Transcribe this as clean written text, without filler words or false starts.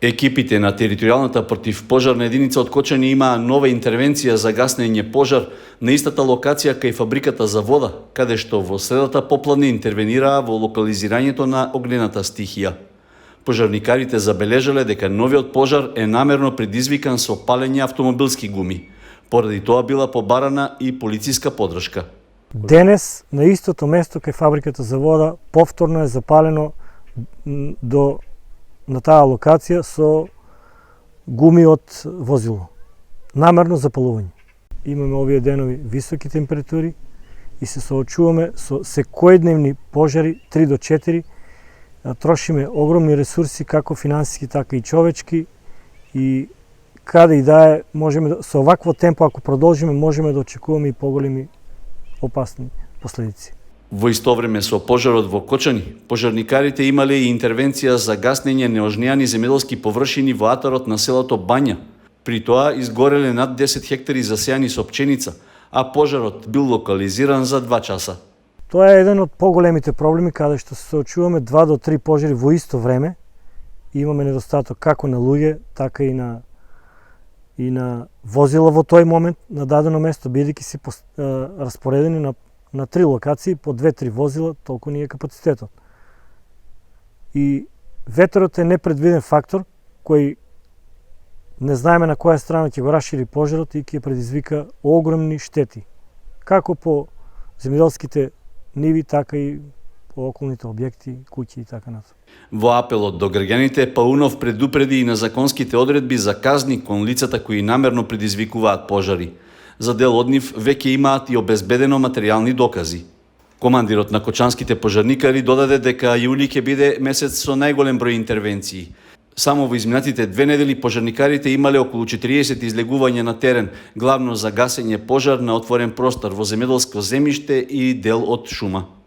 Екипите на територијалната противпожарна единица од Кочани имаа нова интервенција за гаснење пожар на истата локација кај фабриката за вода, каде што во средата попладне интервенираа во локализирањето на огнената стихија. Пожарникарите забележале дека новиот пожар е намерно предизвикан со палење автомобилски гуми. Поради тоа била побарана и полициска поддршка. Денес на истото место кај фабриката за вода повторно е запалено на таа локација со гуми од возило. Намерно запалување. Имаме овие денови високи температури и се соочуваме со секојдневни пожари 3 до 4. Трошиме огромни ресурси, како финансиски, така и човечки, и каде и да е, можеме со овакво темпо, ако продолжиме, можеме да очекуваме и поголеми опасни последици. Во исто време со пожарот во Кочани, пожарникарите имале и интервенција за гаснење неожнеани земјоделски површини во атарот на селото Бања. При тоа изгореле над 10 хектари засејани со пченица, а пожарот бил локализиран за 2 часа. Тоа е еден од поголемите проблеми каде што се соочуваме 2 до 3 пожари во исто време. Имаме недостаток како на луѓе, така и на возила во тој момент на дадено место, бидејќи се распоредени на 3 локации по 2-3 возила, толку ни е капацитетот. И ветерот е непредвиден фактор кој не знаеме на која страна ќе го расшири пожарот и ќе предизвика огромни штети, како по земјоделските ниви, така и по околните објекти, куќи и така натаму. Во апелот до граѓаните Паунов предупреди и на законските одредби за казни кон лицата кои намерно предизвикуваат пожари. За дел од нив веќе имаат и обезбедено материјални докази. Командирот на кочанските пожарникари додаде дека јули ќе биде месец со најголем број интервенции. Само во изминатите 2 недели пожарникарите имале околу 40 излегувања на терен, главно за гасење пожар на отворен простор во земјоделско земјиште и дел од шума.